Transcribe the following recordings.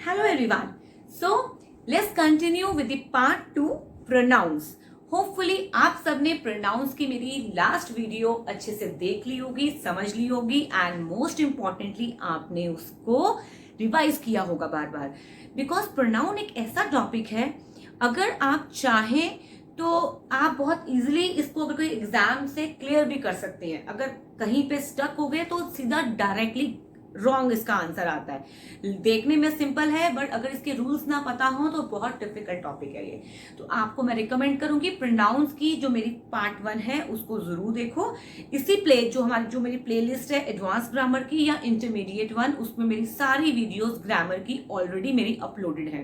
Hello everyone. So let's continue with the part 2 pronouns. Hopefully आप सबने pronounce की मेरी लास्ट वीडियो अच्छे से देख ली होगी, समझ ली होगी एंड मोस्ट इम्पॉर्टेंटली आपने उसको रिवाइज किया होगा बार बार, बिकॉज प्रोनाउन एक ऐसा टॉपिक है, अगर आप चाहें तो आप बहुत इजीली इसको अगर कोई एग्जाम से क्लियर भी कर सकते हैं। अगर कहीं पे स्टक हो गए तो सीधा डायरेक्टली रॉन्ग इसका आंसर आता है। देखने में सिंपल है बट अगर इसके रूल्स ना पता हो तो बहुत डिफिकल्ट टॉपिक है ये। तो आपको मैं रिकमेंड करूंगी प्रोनाउंस की जो मेरी पार्ट 1 है उसको जरूर देखो। इसी जो मेरी प्लेलिस्ट है एडवांस ग्रामर की या इंटरमीडिएट 1, उसमें मेरी सारी वीडियोस ग्रामर की ऑलरेडी मेरी अपलोडेड है,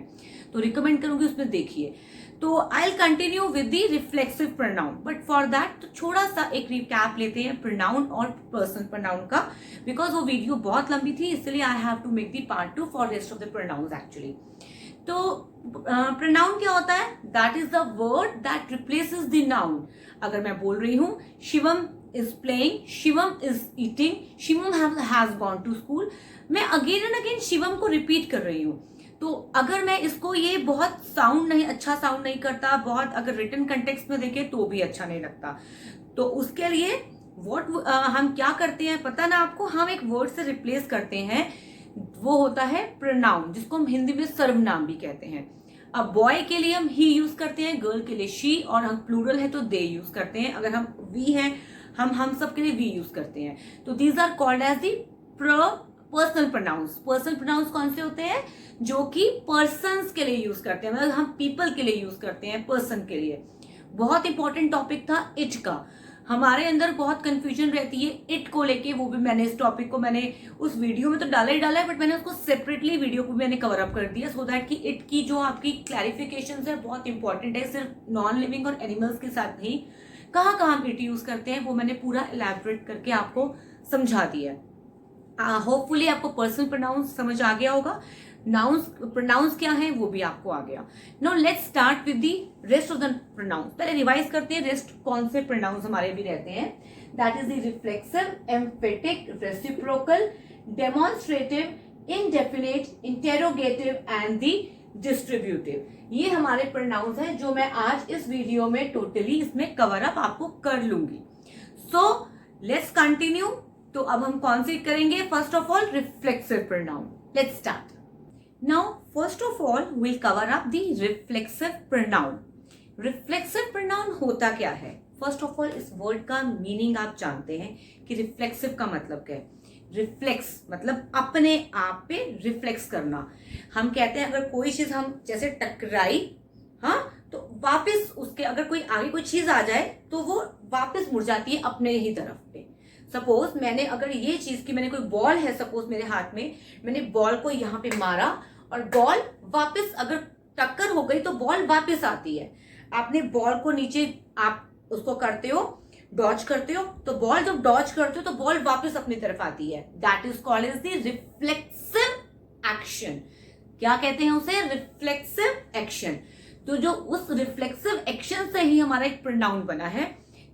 तो रिकमेंड करूंगी उसमें देखिए। तो I will continue with the reflexive pronoun, but for that तो थोड़ा सा एक रिकैप लेते हैं प्रोनाउन और पर्सनल प्रोनाउन का, बिकॉज वो वीडियो बहुत लंबी थी, इसलिए I have to make the part 2 for rest of the pronouns actually. तो प्रोनाउन क्या होता है? That is the word that replaces the noun. अगर मैं बोल रही हूं Shivam is playing, Shivam is eating, Shivam has gone to school, मैं अगेन एंड अगेन शिवम को रिपीट कर रही हूं। तो अगर मैं इसको, ये बहुत अच्छा साउंड नहीं करता, बहुत अगर रिटन कंटेक्स्ट में देखें तो भी अच्छा नहीं लगता। तो उसके लिए हम क्या करते हैं पता ना आपको, हम एक वर्ड से रिप्लेस करते हैं, वो होता है प्रोनाउन, जिसको हम हिंदी में सर्वनाम भी कहते हैं। अब बॉय के लिए हम ही यूज करते हैं, गर्ल के लिए शी, और हम प्लूरल है तो दे यूज करते हैं। अगर हम वी हैं, हम सब के लिए वी यूज करते हैं। तो these are called as the personal pronouns. Personal pronouns कौन से होते हैं? जो कि पर्सन्स के लिए यूज करते हैं, मतलब हम पीपल के लिए यूज करते हैं, पर्सन के लिए। बहुत इंपॉर्टेंट टॉपिक था इट का, हमारे अंदर बहुत कंफ्यूजन रहती है इट को लेके, वो भी मैंने इस टॉपिक को मैंने उस वीडियो में तो डाला ही डाला है, बट मैंने उसको सेपरेटली वीडियो को मैंने कवर अप कर दिया, सो दैट कि इट की जो आपकी क्लैरिफिकेशन है बहुत इंपॉर्टेंट है। सिर्फ नॉन लिविंग और एनिमल्स के साथ नहीं, कहाँ कहाँ हम इट यूज करते हैं वो मैंने पूरा एलैबोरेट करके आपको समझा दिया। होपफुली आपको पर्सनल प्रोनाउंस समझ आ गया होगा, प्रोनाउंस क्या है वो भी आपको आ गया। Now let's start with the rest of the pronounce. पहले रिवाइज करते हैं रेस्ट कौन से प्रोनाउंस हमारे भी रहते हैं। That is the reflexive, emphatic, reciprocal, demonstrative, indefinite, interrogative and the distributive. ये हमारे प्रोनाउंस हैं जो मैं आज इस वीडियो में टोटली इसमें कवर अप आपको कर लूंगी। So let's continue. तो अब हम कौन से करेंगे? First of all reflexive pronoun. Let's start. Now, first of all, we'll cover up the reflexive pronoun. Reflexive pronoun होता क्या है? First of all, इस वर्ड का मीनिंग आप जानते हैं कि रिफ्लेक्सिव का मतलब क्या है। रिफ्लेक्स मतलब अपने आप पे रिफ्लेक्स करना। हम कहते हैं अगर कोई चीज हम जैसे टकराई, हाँ, तो वापस उसके अगर कोई आगे कोई चीज आ जाए तो वो वापस मुड़ जाती है अपने ही तरफ पे। सपोज मैंने अगर ये चीज की, मैंने कोई बॉल है सपोज मेरे हाथ में, मैंने बॉल को यहाँ पे मारा और बॉल वापस अगर टक्कर हो गई तो बॉल वापस आती है। आपने बॉल को नीचे, आप उसको करते हो, डॉज करते हो, तो बॉल जब डॉज करते हो तो बॉल वापस अपनी तरफ आती है। That is called as the reflexive action. क्या कहते हैं उसे? Reflexive action. तो जो उस रिफ्लेक्सिव एक्शन से ही हमारा एक प्रोनाउन बना है।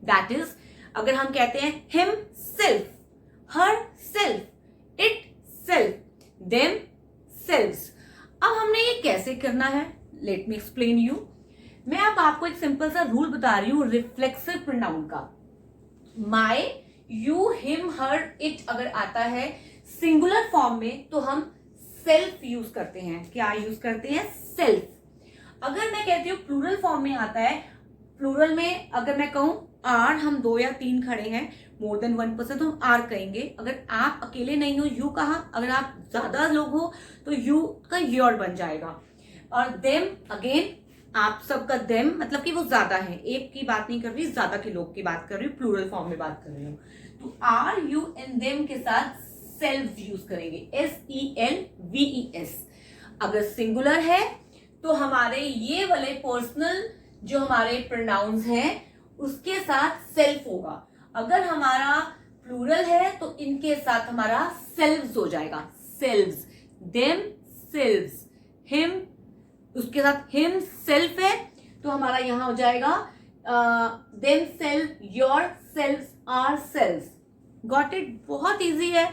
दैट इज, अगर हम कहते हैं him self, her self, it self, them selves. अब हमने ये कैसे करना है? Let me explain you. मैं अब आपको एक सिंपल सा रूल बता रही हूं रिफ्लेक्सिव प्रोनाउन का। My, you, him, her, it अगर आता है सिंगुलर फॉर्म में तो हम सेल्फ यूज करते हैं। क्या यूज करते हैं? सेल्फ। अगर मैं कहती हूँ प्लूरल फॉर्म में आता है, प्लूरल में अगर मैं कहूं आर, हम 2 या 3 खड़े हैं, मोर देन 1 पर्सन, तो हम आर कहेंगे। अगर आप अकेले नहीं हो, यू कहा। अगर आप ज्यादा लोग हो तो यू का योर बन जाएगा। और देम, अगेन आप सबका देम, मतलब कि वो ज्यादा है, एक की बात नहीं कर रही, ज्यादा के लोग की बात कर रही हूँ, प्लूरल फॉर्म में बात कर रही हूँ। तो आर, यू एंड देम के साथ सेल्फ यूज करेंगे, SELVES। अगर सिंगुलर है तो हमारे ये वाले पर्सनल जो हमारे प्रोनाउंस हैं उसके साथ सेल्फ होगा। अगर हमारा प्लूरल है तो इनके साथ हमारा सेल्व्स हो जाएगा, सेल्व्स, देम सेल्व्स, हिम, उसके साथ हिम सेल्फ है तो हमारा यहां हो जाएगा themself, yourselves, ourselves. Got it? बहुत इजी है।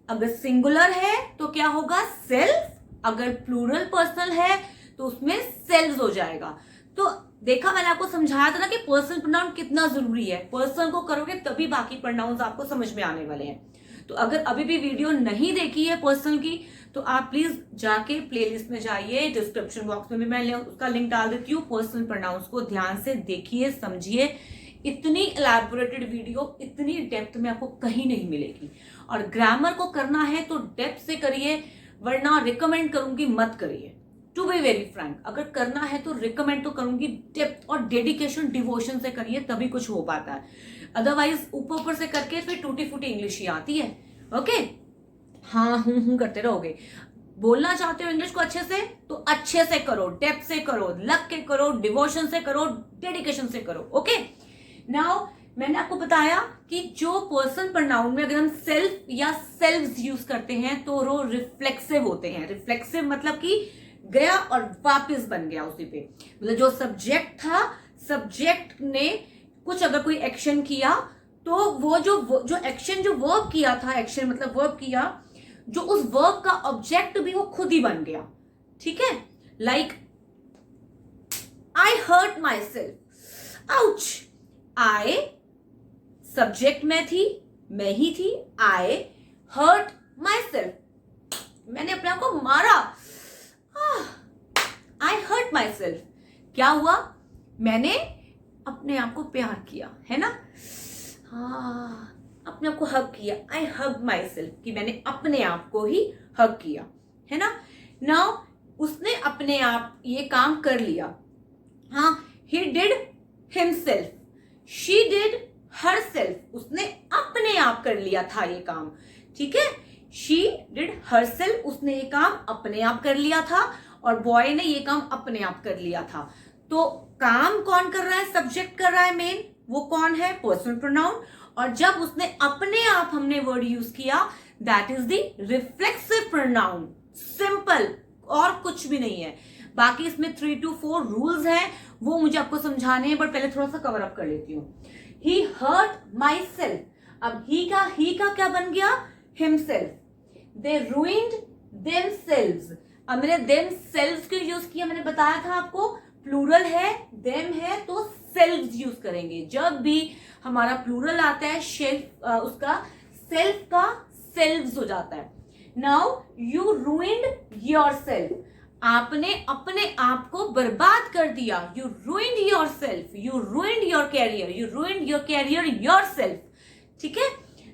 अगर सिंगुलर है तो क्या होगा? सेल्फ अगर प्लूरल पर्सनल है तो उसमें सेल्व्स हो जाएगा। तो देखा मैंने आपको समझाया था ना कि पर्सनल प्रोनाउन कितना जरूरी है। पर्सनल को करोगे तभी बाकी प्रोनाउंस आपको समझ में आने वाले हैं। तो अगर अभी भी वीडियो नहीं देखी है पर्सनल की तो आप प्लीज जाके प्लेलिस्ट में जाइए, डिस्क्रिप्शन बॉक्स में भी मैं उसका लिंक डाल देती हूँ। पर्सनल प्रोनाउंस को ध्यान से देखिए, समझिए। इतनी एलैबोरेटेड वीडियो इतनी डेप्थ में आपको कहीं नहीं मिलेगी। और ग्रामर को करना है तो डेप्थ से करिए, वरना रिकमेंड करूंगी मत करिए। टू बी वेरी फ्रैंक, अगर करना है तो रिकमेंड तो करूंगी डेप्थ और डेडिकेशन डिवोशन से करिए, तभी कुछ हो पाता है। अदरवाइज ऊपर ऊपर से करके फिर टूटी फूटी इंग्लिश ही आती है। ओके, हाँ हूं करते रहोगे। बोलना चाहते हो इंग्लिश को अच्छे से तो अच्छे से करो, डेप्थ से करो, लग के करो, डिवोशन से करो, डेडिकेशन से करो। ओके, नाउ मैंने आपको बताया कि जो पर्सन प्रोनाउन में अगर हम सेल्फ या सेल्व्स यूज करते हैं तो वो रिफ्लेक्सिव होते हैं। रिफ्लेक्सिव मतलब कि गया और वापस बन गया उसी पे। मतलब जो सब्जेक्ट था, सब्जेक्ट ने कुछ अगर कोई एक्शन किया तो वो जो एक्शन जो वर्ब किया था, एक्शन मतलब वर्ब किया, जो उस वर्ब का ऑब्जेक्ट भी वो खुद ही बन गया। ठीक है, like I hurt myself, ouch. I subject मैं थी, मैं ही थी। आई हर्ट माई सेल्फ, मैंने अपने आप को मारा। आई हर्ट माई सेल्फ, क्या हुआ? मैंने अपने आप को प्यार किया, है ना? हाँ, अपने आप को हग किया। आई हग माई सेल्फ, कि मैंने अपने आप को ही हग किया, है ना? नाउ उसने अपने आप ये काम कर लिया। हाँ, he did himself, she did herself, उसने अपने आप कर लिया था ये काम। ठीक है, शी डिड हरसेल्फ, उसने ये काम अपने आप कर लिया था, और बॉय ने ये काम अपने आप कर लिया था। तो काम कौन कर रहा है? सब्जेक्ट कर रहा है मेन। वो कौन है? Personal pronoun. और जब उसने अपने आप हमने वर्ड यूज किया, that is the reflexive pronoun. Simple, और कुछ भी नहीं है। बाकी इसमें 3 to 4 रूल्स हैं, वो मुझे आपको समझाने हैं, बट पहले थोड़ा सा कवर अप कर लेती हूँ। ही हर्ट माई सेल्फ, अब ही का क्या बन गया? हिमसेल्फ। दे रूइंड देमसेल्व्स, अब मैंने देमसेल्व्स क्यों यूज किया? मैंने बताया था आपको, प्लूरल है, देम है, तो सेल्व्स यूज करेंगे। जब भी हमारा प्लूरल आता है, उसका सेल्फ का सेल्व्स हो जाता है। Now you ruined yourself, आपने अपने आप को बर्बाद कर दिया। You ruined yourself, you ruined your career, you ruined your career yourself. ठीक है,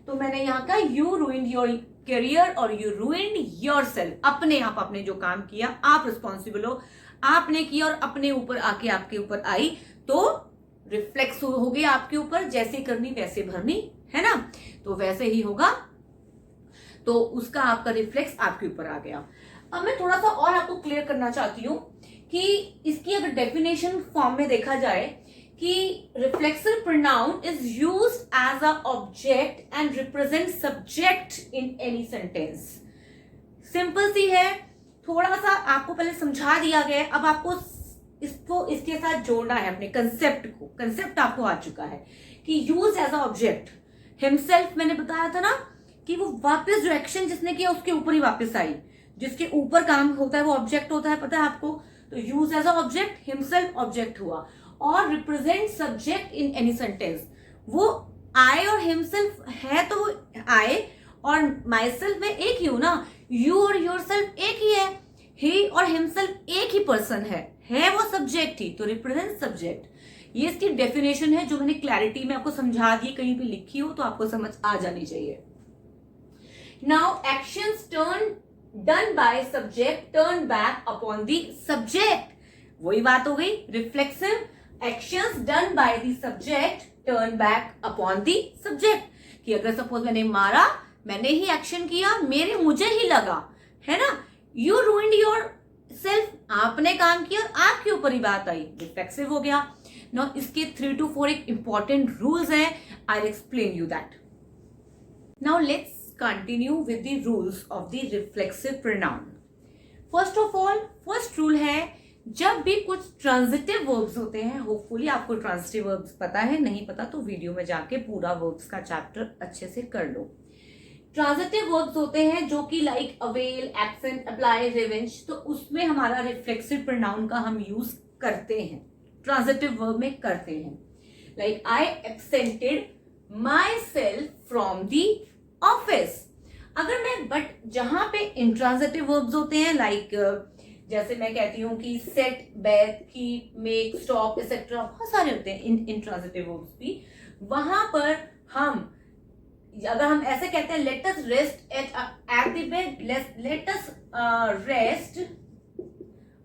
तो मैंने यहाँ का यू रूइंड योर कैरियर और यू रूइंड योर सेल्फ। अपने आप आपने जो काम किया, आप रिस्पॉन्सिबल हो, आपने किया और अपने ऊपर आके आपके ऊपर आई, तो रिफ्लेक्स हो गया आपके ऊपर। जैसे करनी वैसे भरनी, है ना? तो वैसे ही होगा, तो उसका आपका रिफ्लेक्स आपके ऊपर आ गया। अब मैं थोड़ा सा और आपको क्लियर करना चाहती हूं कि इसकी अगर डेफिनेशन फॉर्म में देखा जाए कि reflexive pronoun is used as a object and represent subject in any sentence. Simple सी है, थोड़ा सा आपको पहले समझा दिया गया है, अब आपको इसको इसके साथ जोड़ना है अपने कंसेप्ट को। कंसेप्ट आपको आ चुका है कि use as a object. Himself मैंने बताया था ना कि वो वापस जो एक्शन जिसने किया उसके ऊपर ही वापस आई, जिसके ऊपर काम होता है वो ऑब्जेक्ट होता है, पता है आपको? तो use as a object, himself object हुआ। और represent subject in any sentence, वो आई और हिमसेल्फ है, तो वो आई और माई सेल्फ में एक ही हूं ना, यू और योर सेल्फ एक ही है, ही और हिमसेल्फ एक ही पर्सन है वो सब्जेक्ट ही, तो रिप्रेजेंट सब्जेक्ट। ये इसकी डेफिनेशन है जो मैंने क्लैरिटी में आपको समझा दी, कहीं पे लिखी हो तो आपको समझ आ जानी चाहिए। Now actions turn done by subject turn back upon the subject, वही बात हो गई। Reflexive actions done by the subject turn back upon the subject, कि अगर सपोज मैंने मारा, मैंने ही एक्शन किया, मुझे ही लगा, है ना? यू रूइंड योर सेल्फ, आपने काम किया और आपके ऊपर ही बात आई, रिफ्लेक्सिव हो गया। नाउ इसके 3 to 4 एक इंपॉर्टेंट रूल्स हैं, I will explain you that. Now let's continue with the rules of the reflexive pronoun. First of all, first rule है, जब भी कुछ ट्रांजिटिव वर्ब्स होते हैं, होपफुली आपको ट्रांजिटिव वर्ब्स पता है, नहीं पता तो वीडियो में जाके पूरा वर्ब्स का चैप्टर अच्छे से कर लो। ट्रांजिटिव वर्ब्स होते हैं जो कि like avail, absent, apply, revenge, तो उसमें हमारा रिफ्लेक्सिव प्रोनाउन का हम यूज करते हैं, ट्रांजिटिव वर्ब में करते हैं। Like I absented myself from the office. अगर मैं बट जहां पे इंट्रांजिटिव वर्ब्स होते हैं लाइक जैसे मैं कहती हूँ कि set, bathe, keep, make, stop etcetera, बहुत सारे होते हैं इंट्रांजिटिव वर्ब्स भी, वहां पर हम अगर हम ऐसे कहते हैं let us rest at the bed, let us rest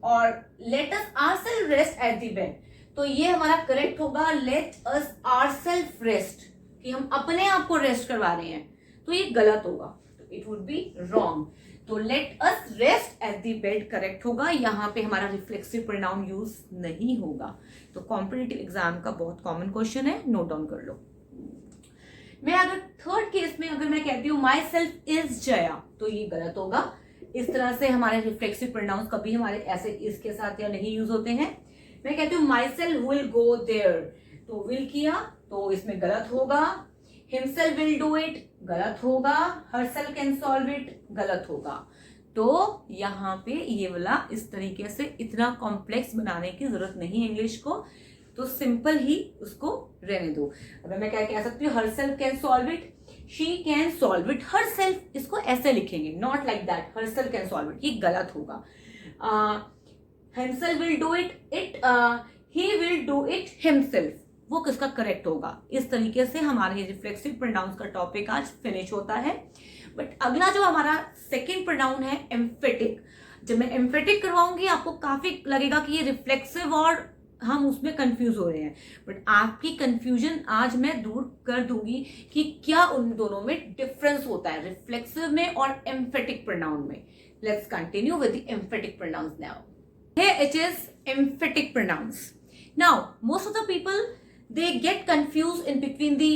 और let us ourselves rest at the bed, तो ये हमारा करेक्ट होगा लेट अस आवरसेल्फ रेस्ट, कि हम अपने आप को रेस्ट करवा रहे हैं, तो ये गलत होगा, तो इट वुड बी रॉन्ग। तो late us rest at the bed correct होगा, यहाँ पे हमारा रिफ्लेक्सिव प्रोनाउन यूज नहीं होगा। तो कॉम्पिटिटिव एग्जाम का बहुत कॉमन क्वेश्चन है, नोट डाउन कर लो। मैं अगर थर्ड केस में अगर मैं कहती हूँ माई सेल्फ इज जया, तो ये गलत होगा। इस तरह से हमारे रिफ्लेक्सिव प्रोनाउंस कभी हमारे ऐसे इसके साथ या नहीं यूज होते हैं। मैं कहती हूँ myself will go there, तो विल किया तो इसमें गलत होगा। हिमसेल्फ विल डू इट गलत होगा। हरसेल्फ कैन सॉल्व इट गलत होगा। तो यहाँ पे ये वाला इस तरीके से इतना कॉम्प्लेक्स बनाने की जरूरत नहीं है इंग्लिश को, तो सिंपल ही उसको रहने दो। अगर मैं क्या कह सकती हूँ herself can solve it, she can solve it herself, इसको ऐसे लिखेंगे, not like that, herself can solve it, ये गलत होगा। Himself will do it, he will do it himself, वो किसका करेक्ट होगा। इस तरीके से हमारे रिफ्लेक्सिव प्रोनाउंस का टॉपिक आज फिनिश होता है। बट अगला जो हमारा सेकेंड प्रोनाउन है एम्फेटिक, जब मैं एम्फेटिक करवाऊंगी आपको काफी लगेगा कि ये रिफ्लेक्सिव और हम उसमें कंफ्यूज हो रहे हैं, बट आपकी कंफ्यूजन आज मैं दूर कर दूंगी कि क्या उन दोनों में डिफरेंस होता है, रिफ्लेक्सिव में और एम्फेटिक प्रोनाउन में। Let's continue with the emphatic pronouns now. Here it is emphatic pronouns. Now most of the people they get confused in between the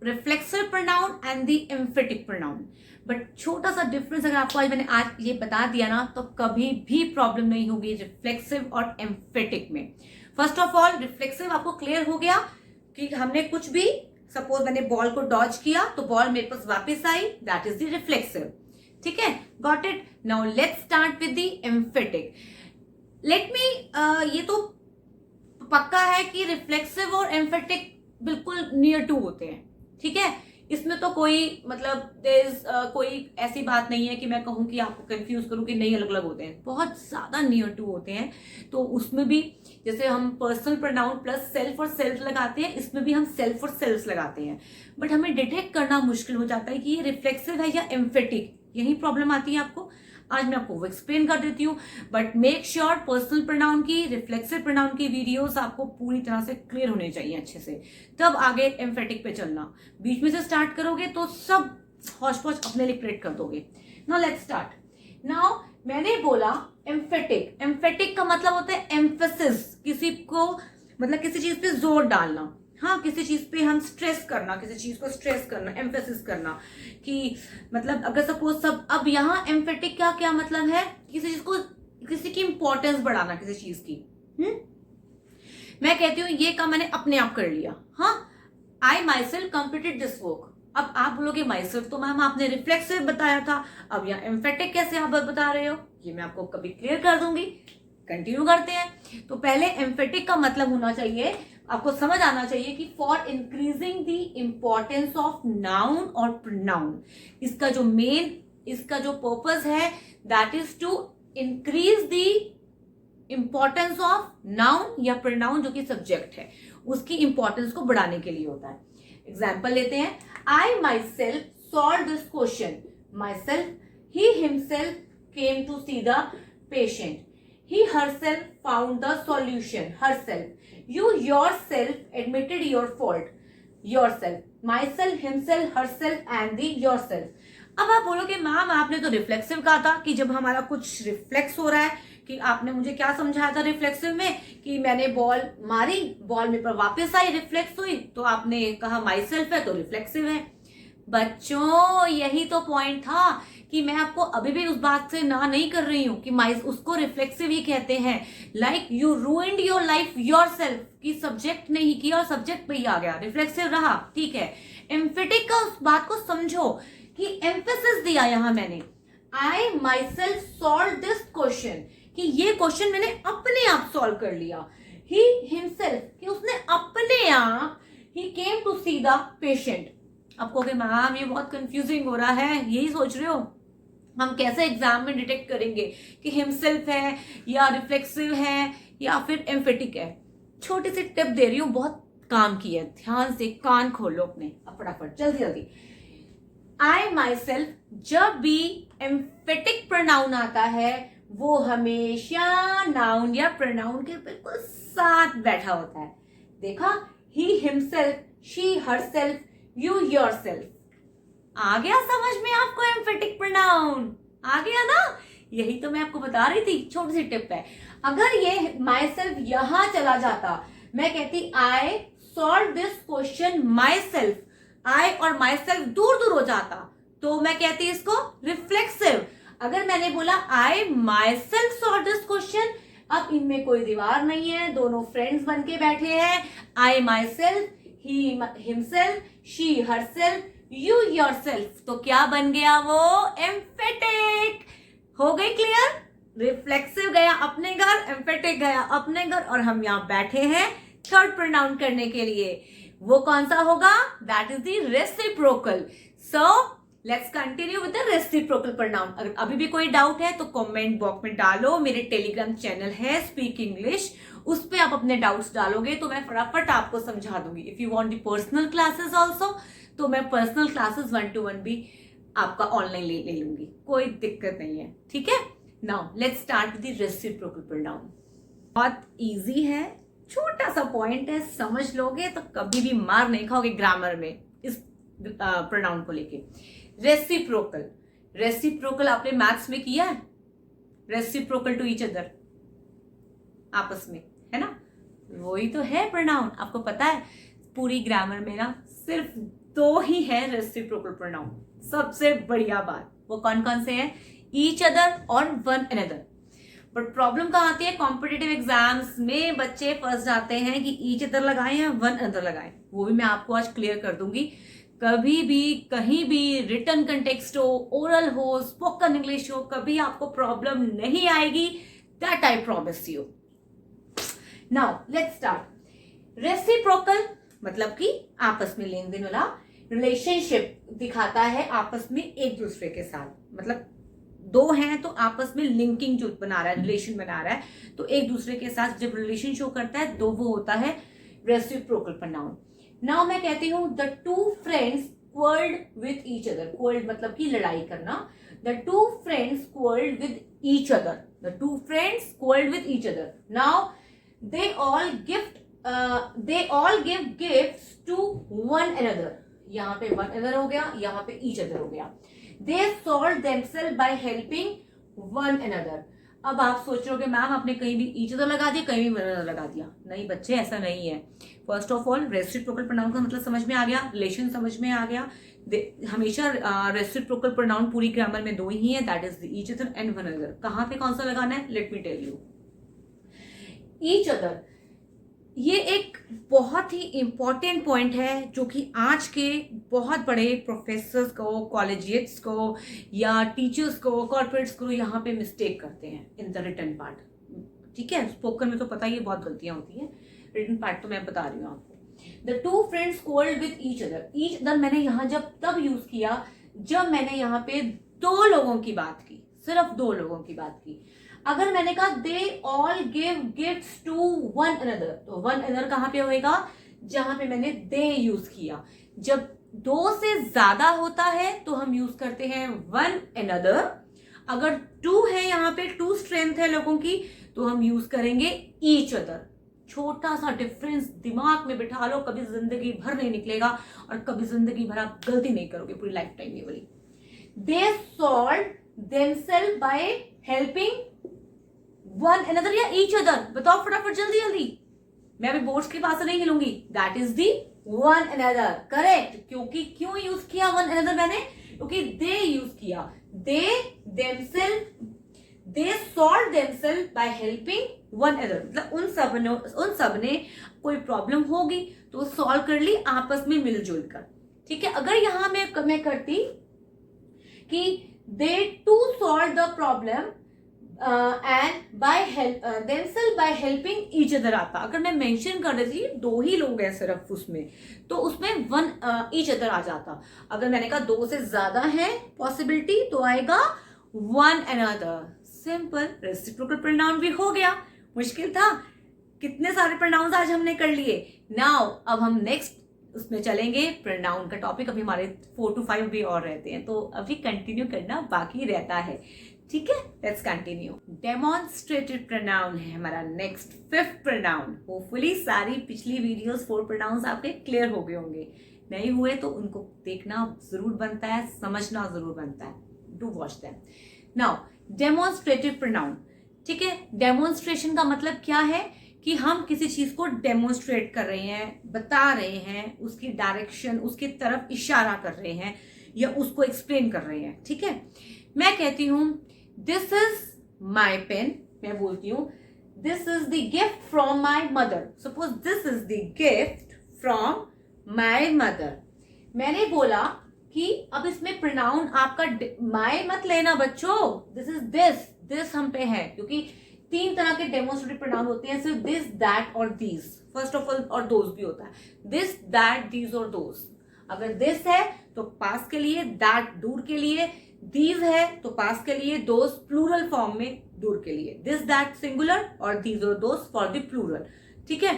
reflexive pronoun and the emphatic pronoun, but छोटा सा difference अगर आपको आज मैंने आज ये बता दिया ना, तो कभी भी प्रॉब्लम नहीं होगी रिफ्लेक्सिव और एम्फेटिक में। फर्स्ट ऑफ ऑल रिफ्लेक्सिव आपको क्लियर हो गया कि हमने कुछ भी, सपोज मैंने बॉल को डॉज किया तो बॉल मेरे पास वापस आई, दैट इज द रिफ्लेक्सिव। ठीक है, got it. Now let's start with the emphatic. Let me ये तो पक्का है कि रिफ्लेक्सिव और एम्फेटिक बिल्कुल नियर टू होते हैं। ठीक है, इसमें तो कोई मतलब कोई ऐसी बात नहीं है कि मैं कहूं कि आपको कंफ्यूज करूं कि नहीं अलग अलग होते हैं, बहुत ज्यादा नियर टू होते हैं। तो उसमें भी जैसे हम पर्सनल प्रोनाउन प्लस सेल्फ और सेल्फ लगाते हैं, इसमें भी हम सेल्फ और सेल्फ लगाते हैं, बट हमें डिटेक्ट करना मुश्किल हो जाता है कि ये रिफ्लेक्सिव है या एम्फेटिक, यही प्रॉब्लम आती है आपको। आज मैं आपको वो एक्सप्लेन कर देती हूँ, but make sure personal pronoun की, रिफ्लेक्सिव प्रोनाउन की वीडियोस आपको पूरी तरह से क्लियर होने चाहिए अच्छे से, तब आगे एम्फेटिक पे चलना। बीच में से स्टार्ट करोगे तो सब हौच पौच अपने लिए क्रिएट कर दोगे। Now let's start. नाउ मैंने बोला एम्फेटिक, एम्फेटिक का मतलब होता है एम्फेसिस, किसी को मतलब किसी चीज पे जोर डालना, हाँ किसी चीज पे हम स्ट्रेस करना, किसी चीज को स्ट्रेस करना, एम्फेसिस करना, कि मतलब अगर सपोज सब, अब यहाँ एम्फेटिक का क्या मतलब है, किसी चीज को, किसी की इंपॉर्टेंस बढ़ाना किसी चीज की। मैं कहती हूँ ये काम मैंने अपने आप कर लिया, हाँ I myself completed this work. अब आप बोलोगे माई सेल्फ तो मैम आपने रिफ्लेक्सिव बताया था, अब यहाँ एम्फेटिक कैसे आप बता रहे हो, ये मैं आपको कभी क्लियर कर दूंगी। कंटिन्यू करते हैं। तो पहले एम्फेटिक का मतलब होना चाहिए, आपको समझ आना चाहिए कि for increasing the importance of noun और प्रोनाउन, इसका जो मेन, इसका जो पर्पस है that is to increase the importance of noun या प्रोनाउन जो कि सब्जेक्ट है, उसकी इंपॉर्टेंस को बढ़ाने के लिए होता है। एग्जाम्पल लेते हैं, I myself solve this question, myself, he himself came to see the patient, he herself found the solution, herself, you yourself admitted your fault, yourself, myself, himself, herself and the yourself। अब आप बोलोगे ma'am आपने तो reflexive कहा था कि जब हमारा कुछ रिफ्लेक्स हो रहा है, कि आपने मुझे क्या समझाया था रिफ्लेक्सिव में कि मैंने बॉल मारी, बॉल मेरे पर वापस आई, रिफ्लेक्स हुई, तो आपने कहा माई सेल्फ है तो रिफ्लेक्सिव है। बच्चों यही तो पॉइंट था कि मैं आपको अभी भी उस बात से ना नहीं कर रही हूँ कि उसको रिफ्लेक्सिव ही कहते हैं। Like you ruined your life yourself, कि सब्जेक्ट ने ही किया और सब्जेक्ट पे ही आ गया, रिफ्लेक्सिव रहा, ठीक है। एम्फेटिक का उस बात को समझो कि एम्फेसिस दिया यहां मैंने, I myself solve this question, कि ये क्वेश्चन मैंने अपने आप सॉल्व कर लिया। ही हिमसेल्फ, कि उसने अपने आप, he came to see the patient. अब कहोगे मैम ये बहुत कंफ्यूजिंग हो रहा है, यही सोच रहे हो हम कैसे एग्जाम में डिटेक्ट करेंगे कि हिमसेल्फ है या रिफ्लेक्सिव है या फिर एम्फेटिक है। छोटी सी टिप दे रही हूँ, बहुत काम की है, ध्यान से कान खोलो अपने, फटाफट जल्दी जल्दी। आई माई सेल्फ, जब भी एम्फेटिक प्रोनाउन आता है वो हमेशा नाउन या प्रोनाउन के बिल्कुल साथ बैठा होता है। देखा, he himself, she herself, you yourself. आ गया समझ में आपको एम्फेटिक प्रोनाउन? आ गया ना? यही तो मैं आपको बता रही थी, छोटी सी टिप है। अगर ये माई सेल्फ यहां चला जाता, मैं कहती I solve this question myself, I और माई सेल्फ दूर दूर हो जाता, तो मैं कहती इसको रिफ्लेक्सिव। अगर मैंने बोला I myself solve this question, अब इनमें कोई दीवार नहीं है, दोनों फ्रेंड्स बन के बैठे हैं। I myself, he himself, she herself, you yourself, तो क्या बन गया वो? एम्फेटिक। हो गई क्लियर? रिफ्लेक्सिव गया अपने घर, एम्फेटिक गया अपने घर, और हम यहां बैठे हैं थर्ड प्रोनाउन करने के लिए। वो कौन सा होगा? That is the reciprocal. So let's continue with the reciprocal pronoun. अगर अभी भी कोई डाउट है तो कमेंट बॉक्स में डालो। मेरे टेलीग्राम चैनल है स्पीक इंग्लिश, उस पे आप अपने डाउट्स डालोगे तो मैं फटाफट आपको समझा दूंगी। If you want the personal classes also, तो मैं पर्सनल क्लासेस 1-to-1 भी आपका ऑनलाइन ले लूंगी, कोई दिक्कत नहीं है, ठीक है। Now let's start with the reciprocal pronoun. बहुत इजी है, छोटा सा पॉइंट है, समझ लोगे तो कभी भी मार नहीं खाओगे ग्रामर में इस प्रोनाउन को लेके। रेसिप्रोकल, रेसिप्रोकल आपने मैथ्स में किया है, रेसिप्रोकल टू ईच अदर, आपस में, है ना? वही तो है प्रोनाउन। आपको पता है पूरी ग्रामर में ना सिर्फ 2 ही है रेसिप्रोकल प्रोनाउन। सबसे बढ़िया बात, वो कौन कौन से हैं? ईच अदर और वन अनदर। बट प्रॉब्लम कहाँ आती है? कॉम्पिटिटिव एग्जाम्स में बच्चे फंस जाते हैं कि ईच अदर लगाएं या वन अनदर लगाएं। वो भी मैं आपको आज क्लियर कर दूंगी। कभी भी कहीं भी रिटन कंटेक्स्ट हो, ओरल हो, स्पोकन इंग्लिश हो, कभी आपको प्रॉब्लम नहीं आएगी, that I promise you. Now let's start. Reciprocal मतलब कि आपस में लेन देन वाला रिलेशनशिप दिखाता है आपस में एक दूसरे के साथ। मतलब 2 हैं तो आपस में लिंकिंग जो बना रहा है, रिलेशन बना रहा है, तो एक दूसरे के साथ जब रिलेशन शो करता है तो वो होता है रेसिप्रोकल प्रोनाउन। नाउ मैं कहती हूं the 2 friends quarrelled with each other. Quarrelled मतलब कि लड़ाई करना। The 2 friends quarrelled with each other. The 2 friends quarrelled with each other. Now they all give gifts to one another। यहाँ पे one another हो गया, यहाँ पे each other हो गया। They solved themselves by helping one another। अब आप सोच रहे हो कि मैम आपने कहीं भी each other लगा दिया, कहीं भी one another लगा दिया। नहीं बच्चे, ऐसा नहीं है। First of all reciprocal pronoun का मतलब समझ में आ गया, रिलेशन समझ में आ गया। हमेशा रेसिप्रोकल प्रोनाउन पूरी ग्रामर में 2 ही है, that is each other and one another। कहाँ पे कौन सा लगाना है? Let me tell you. Each other, ये एक बहुत ही इंपॉर्टेंट पॉइंट है जो कि आज के बहुत बड़े प्रोफेसर्स को, कॉलेजिएट्स को या टीचर्स को, कॉर्पोरेट्स को यहाँ पे मिस्टेक करते हैं इन द रिटन पार्ट। ठीक है, स्पोकन में तो पता ही है बहुत गलतियां होती हैं, रिटन पार्ट तो मैं बता रही हूँ आपको। The 2 friends quarrelled with each other. Each other मैंने यहाँ जब तब यूज किया जब मैंने यहाँ पे 2 लोगों की बात की, सिर्फ 2 लोगों की बात की। अगर मैंने कहा they all give gifts to one another, तो वन अनदर कहां पे होएगा? जहां पे मैंने दे यूज किया। जब 2 से ज्यादा होता है तो हम यूज करते हैं वन अनदर। अगर 2 है, यहाँ पे 2 स्ट्रेंथ है लोगों की, तो हम यूज करेंगे ईच अदर। छोटा सा डिफरेंस दिमाग में बिठा लो, कभी जिंदगी भर नहीं निकलेगा और कभी जिंदगी भर आप गलती नहीं करोगे पूरी लाइफ टाइम में वाली। They solve themselves by helping one another या ईच अदर। बताओ फटाफट, जल्दी जल्दी, मैं अभी बोर्ड्स के पास नहीं हिलूंगी। That is the one another, correct. क्योंकि क्यों यूज किया वन अनदर मैंने? क्योंकि दे यूज किया। They themselves, they solve themselves by helping one other. मतलब उन सब ने कोई प्रॉब्लम होगी तो सॉल्व कर ली आपस में मिलजुल कर। ठीक है, अगर यहां मैं करती कि they too solved the problem and by themselves by helping each other आता। अगर मैं मेंशन कर देती 2 ही लोग हैं सिर्फ उसमें, तो उसमें वन each other आ जाता। अगर मैंने कहा 2 से ज्यादा है पॉसिबिलिटी तो आएगा one another। Simple reciprocal pronoun भी हो गया। मुश्किल था? कितने सारे प्रोनाउंस आज हमने कर लिए। नाउ अब हम नेक्स्ट उसमें चलेंगे। प्रोनाउन का टॉपिक अभी हमारे 4 to 5 भी और रहते हैं, तो अभी कंटिन्यू करना बाकी रहता है। ठीक है, लेट्स कंटिन्यू। डेमोन्स्ट्रेटिव प्रोनाउन है हमारा नेक्स्ट 5th प्रोनाउन। होपफुली सारी पिछली वीडियोस 4 प्रोनाउंस आपके क्लियर हो गए होंगे। नहीं हुए तो उनको देखना जरूर बनता है, समझना जरूर बनता है। Do watch them. Now demonstrative pronoun, ठीक है। डेमोन्स्ट्रेशन का मतलब क्या है कि हम किसी चीज को डेमोन्स्ट्रेट कर रहे हैं, बता रहे हैं, उसकी डायरेक्शन, उसकी तरफ इशारा कर रहे हैं या उसको एक्सप्लेन कर रहे हैं। ठीक है, मैं कहती हूं दिस इज माई पेन, मैं बोलती हूं this is the gift from my mother. Suppose this is the gift from my mother. मैंने बोला कि अब इसमें प्रोनाउन आपका माई मत लेना बच्चों, दिस इज दिस हम पे है, क्योंकि 3 तरह के डेमोन्स्ट्रेटिव प्रोनाउन होते हैं, सिर्फ दिस, दैट और दीज। फर्स्ट ऑफ ऑल और दोज भी होता है, दिस, दैट, दीज और दोज। अगर दिस है तो पास के लिए, दैट दूर के लिए, दीज है तो पास के लिए, दोज प्लूरल फॉर्म में दूर के लिए, दिस दैट सिंगुलर और दीज और दोज फॉर द प्लूरल। ठीक है,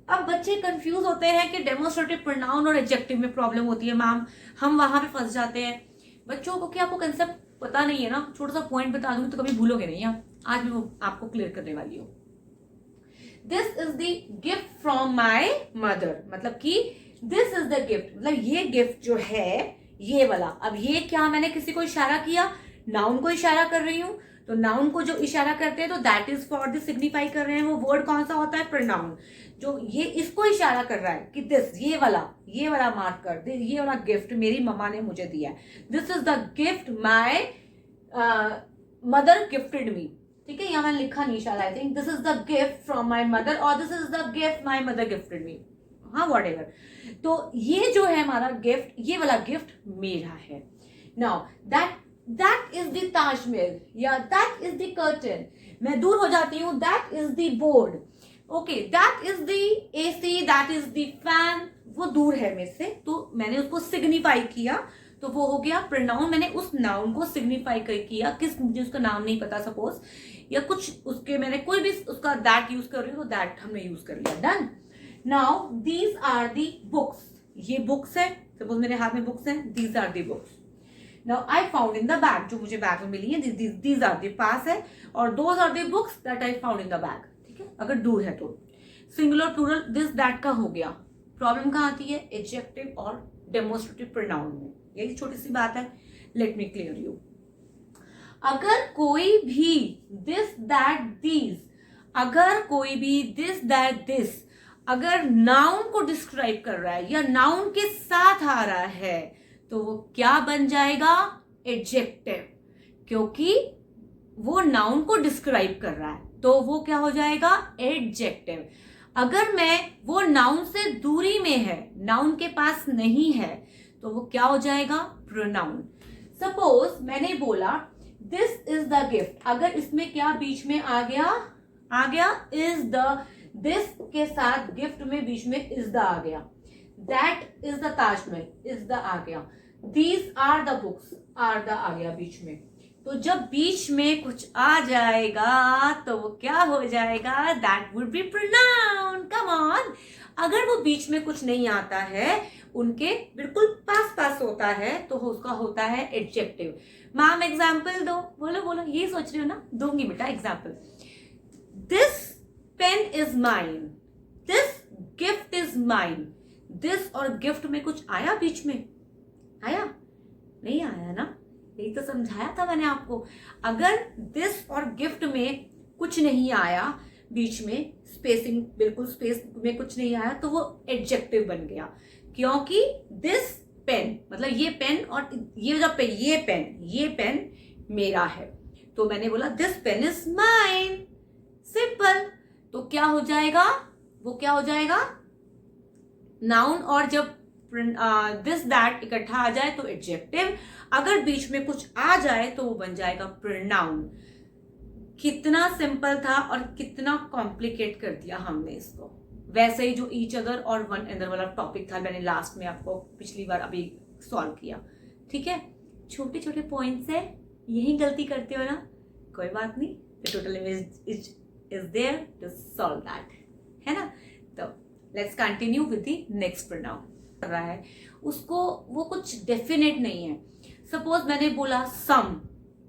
अब बच्चे कंफ्यूज होते हैं कि डेमोन्स्ट्रेटिव प्रोनाउन और एडजेक्टिव में प्रॉब्लम होती है मैम, हम वहां पे फंस जाते हैं। बच्चों को क्या आपको कंसेप्ट पता नहीं है ना, छोटा सा पॉइंट बता दूंगी तो कभी भूलोगे नहीं आप। आज मैं वो आपको क्लियर करने वाली हूँ। This is the gift from my mother, मतलब कि दिस इज द गिफ्ट, मतलब ये गिफ्ट जो है ये वाला। अब ये क्या, मैंने किसी को इशारा किया, नाउन को इशारा कर रही हूं, तो नाउन को जो इशारा करते हैं तो that is for the signify कर रहे हैं। वो वर्ड कौन सा होता है? प्रोनाउन। जो ये इसको इशारा कर रहा है कि दिस, ये वाला मार्क कर, ये वाला गिफ्ट मेरी मम्मा ने मुझे दिया है। This is the gift my mother gifted me. ठीक है, यहाँ मैंने लिखा नहीं शायद, I think this is the gift from my mother और this is the gift my mother gifted me. हाँ, वॉट एवर। तो ये जो है हमारा गिफ्ट, ये वाला गिफ्ट मेरा है। Now that is the Taj Mahal या दैट इज द कर्टन। मैं दूर हो जाती हूँ, that is the board. Okay, that is the AC, that is the fan. वो दूर है मेरे से, तो मैंने उसको सिग्निफाई किया, तो वो हो गया प्रोनाउन। मैंने उस नाउन को सिग्निफाई किया, किस, मुझे उसका नाम नहीं पता सपोज, या कुछ उसके मैंने कोई भी उसका दैट यूज कर रही हूँ तो दैट हमने यूज कर लिया। Done. Now these are the books, ये बुक्स है, सपोज मेरे हाथ में बुक्स हैं, these are the books. Now I found in the bag, जो मुझे बैग में मिली है, दीज आर दी पास है, और those are the books that I found in the bag. ठीक है, अगर दूर है तो सिंगुलर प्लूरल दिस दैट का हो गया। प्रॉब्लम कहाँ आती है? एडजेक्टिव और डेमोन्स्ट्रेटिव प्रोनाउन में। यही छोटी सी बात है, लेट मी क्लियर यू। अगर कोई भी दिस दैट दीज, अगर कोई भी दिस दैट दिस अगर नाउन को डिस्क्राइब कर रहा है या नाउन के साथ आ रहा है तो वो क्या बन जाएगा? एडजेक्टिव, क्योंकि वो नाउन को डिस्क्राइब कर रहा है तो वो क्या हो जाएगा? एडजेक्टिव। अगर मैं वो नाउन से दूरी में है, नाउन के पास नहीं है, तो वो क्या हो जाएगा? प्रोनाउन। सपोज मैंने बोला दिस इज द गिफ्ट, अगर इसमें क्या बीच में आ गया इज द, दिस के साथ गिफ्ट में बीच में इज द आ गया, that is the Taj Mahal, is the आ गया, these are the books, are the आ गया बीच में। तो जब बीच में कुछ आ जाएगा तो वो क्या हो जाएगा? That would be pronoun. Come on. अगर वो बीच में कुछ नहीं आता है, उनके बिल्कुल पास होता है, तो उसका होता है एडजेक्टिव। मैम एग्जाम्पल दो। बोलो, यही सोच रही हो ना? दूंगी बेटा example. This pen is mine, this gift is mine. This और गिफ्ट में कुछ आया बीच में? आया? नहीं आया ना? यही तो समझाया था मैंने आपको। अगर दिस और गिफ्ट में कुछ नहीं आया, बीच में स्पेसिंग, बिल्कुल स्पेस में कुछ नहीं आया, तो वो एडजेक्टिव बन गया, क्योंकि दिस पेन, मतलब ये पेन और ये जो पेन, ये पेन मेरा है, तो मैंने बोला this pen is mine. Simple. तो क्या हो जाएगा? वो क्या हो जाएगा? नाउन, और जब दिस दैट इकट्ठा आ जाए तो एडजेक्टिव, अगर बीच में कुछ आ जाए तो वो बन जाएगा प्रोनाउन। कितना सिंपल था और कितना कॉम्प्लिकेट कर दिया हमने इसको। वैसे ही जो ईच अदर और वन अदर वाला टॉपिक था मैंने लास्ट में आपको पिछली बार अभी सॉल्व किया। ठीक है, छोटे छोटे पॉइंट्स है, यही गलती करते हो ना, कोई बात नहीं, the total image is there to solve that, है ना। तो let's continue with the next pronoun. कर रहा है उसको, वो कुछ डेफिनेट नहीं है। सपोज मैंने बोला सम,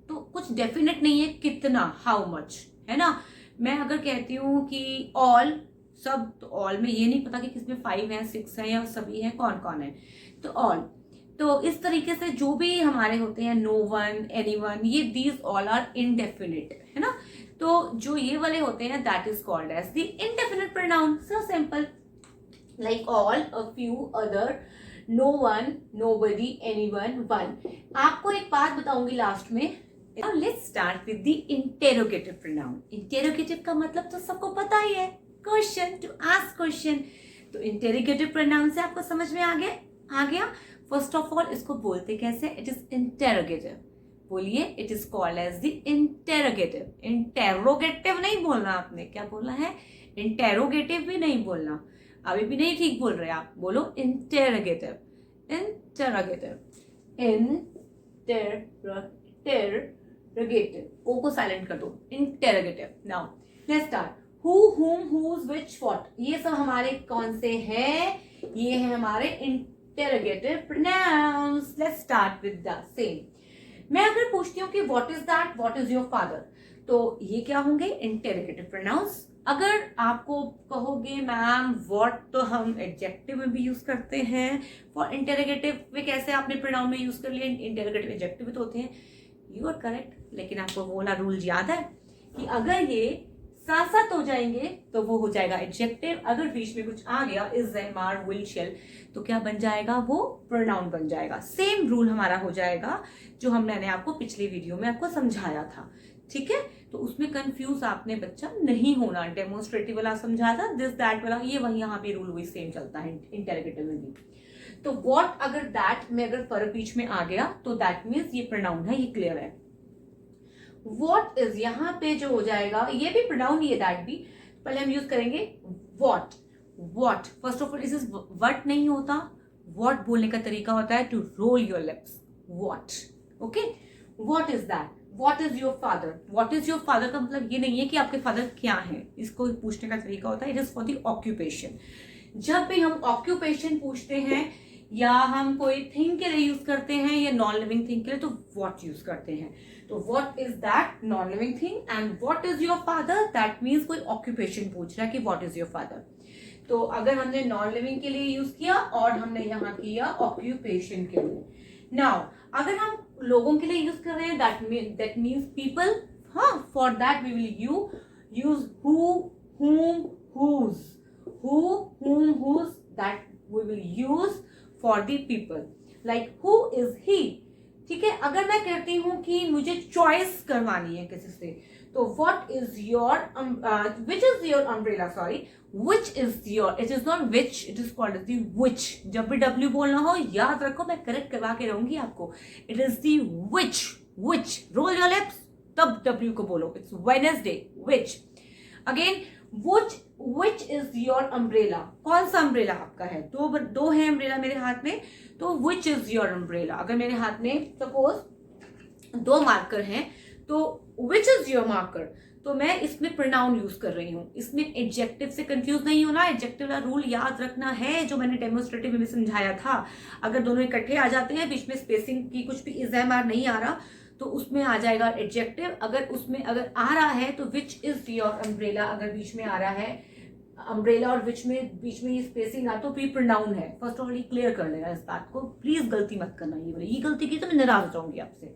तो कुछ डेफिनेट नहीं है कितना, हाउ मच, है ना। मैं अगर कहती हूँ कि ऑल, सब, तो ऑल में ये नहीं पता कि किसमें 5 है 6 है या सभी है, कौन कौन है, तो ऑल। तो इस तरीके से जो भी हमारे होते हैं, नो वन, एनी वन, ये दीज ऑल आर इनडेफिनिट, है ना। तो जो ये वाले होते हैं that is called as the indefinite pronoun. So simple, like all, a few, other, no one, nobody, anyone, one. आपको एक बात बताऊंगी लास्ट में। Now let's start with the interrogative pronoun. Interrogative का मतलब तो सबको पता ही है, क्वेश्चन, टू आस्क क्वेश्चन। तो इंटेरोगेटिव प्रोनाउन से आपको समझ में आ गया। फर्स्ट ऑफ ऑल इसको बोलते कैसे, इट इज इंटेरोगेटिव। बोलिए, it is called as the interrogative. Interrogative नहीं बोलना आपने, क्या बोलना है, इंटेरोगेटिव भी नहीं बोलना, अभी भी नहीं ठीक बोल रहे आप, बोलो इंटेरोगेटिव, इंटेरोगेटिव, इंटेरोगेटिव, ओ को साइलेंट कर दो, interrogative. Now let's start. Who, हुम, हुज, व्हिच, व्हाट, ये सब हमारे कौन से हैं, ये है हमारे interrogative pronounce. Let's start with the same. मैं अगर पूछती हूँ कि what is that, what is your father, तो ये क्या होंगे, इंटेरोगेटिव प्रोनाउंस। अगर आपको कहोगे मैम व्हाट, तो हम एडजेक्टिव में भी यूज करते हैं। फॉर इंटेरोगेटिव में कैसे आपने प्रोनाउन में यूज कर लिया, इंटेरोगेटिव एडजेक्टिव तो होते हैं, यू आर करेक्ट। लेकिन आपको वो वाला रूल याद है कि अगर ये साथ साथ हो जाएंगे तो वो हो जाएगा एडजेक्टिव, अगर बीच में कुछ आ गया, is, am, are, will, shall, तो क्या बन जाएगा, वो प्रोनाउन बन जाएगा। सेम रूल हमारा हो जाएगा जो मैंने आपको पिछली वीडियो में आपको समझाया था। ठीक है, तो उसमें कंफ्यूज आपने बच्चा नहीं होना। डेमोन्स्ट्रेटिव वाला समझाया था, दिस दैट वाला, ये वही यहाँ पे रूल वही सेम चलता है इंटेरोगेटिव में भी। तो व्हाट अगर दैट में अगर फर्क बीच में आ गया तो दैट मीन्स ये प्रोनाउन है, ये क्लियर है। व्हाट इज यहाँ पे जो हो जाएगा, ये भी प्रोनाउन ही है, दैट भी। पहले हम यूज करेंगे what. What first of all is what नहीं होता, व्हाट बोलने का तरीका होता है to roll your lips, what. Okay, what is that, what is your father. What is your father का मतलब ये नहीं है कि आपके फादर क्या है, इसको पूछने का तरीका होता है, it is for the occupation. जब भी हम ऑक्यूपेशन पूछते हैं या हम कोई थिंग के लिए यूज करते हैं या नॉन लिविंग थिंग के लिए, तो व्हाट यूज करते हैं। तो what is that, non living thing, and what is your father, that means कोई ऑक्यूपेशन पूछ रहा है कि व्हाट इज योर फादर। तो अगर हमने नॉन लिविंग के लिए यूज किया और हमने यहाँ किया ऑक्यूपेशन के लिए। नाउ अगर हम लोगों के लिए यूज कर रहे हैं, दैट मीन्स पीपल। हाँ, for that we will use who, whom, whose, who, whom, whose, that we will use for the people, like who is he। ठीक है, अगर मैं कहती हूँ कि मुझे चॉइस करवानी है किसी से, तो what is your which is your umbrella, sorry, which is your, it is not which, it is called as the which। जब भी W बोलना हो याद रखो, मैं करेक्ट करवा के रहूंगी आपको, it is the which, roll your lips, तब W को बोलो, it's Wednesday, which। Again which is your umbrella, कौन सा अम्ब्रेला आपका है, दो है अम्ब्रेला मेरे हाथ में, तो which is your umbrella। अगर मेरे हाथ में सपोज 2 मार्कर हैं, तो which is your marker, तो मैं इसमें प्रोनाउन यूज कर रही हूँ। इसमें एडजेक्टिव से कंफ्यूज नहीं होना, एडजेक्टिव का रूल याद रखना है जो मैंने डेमोन्स्ट्रेटिव में भी समझाया था। अगर दोनों इकट्ठे आ जाते हैं, बीच में स्पेसिंग की कुछ भी इज, एम, आर नहीं आ रहा, तो उसमें आ जाएगा एडजेक्टिव। अगर आ रहा है तो विच इज योर अम्ब्रेला, अगर बीच में आ रहा है अम्ब्रेला और बीच में ये स्पेसिंग आ तो भी प्रोनाउन है। फर्स्ट ऑफ ऑल ये क्लियर कर लेना, इस बात को प्लीज गलती मत करना, ये गलती की तो मैं नाराज हो जाऊंगी आपसे।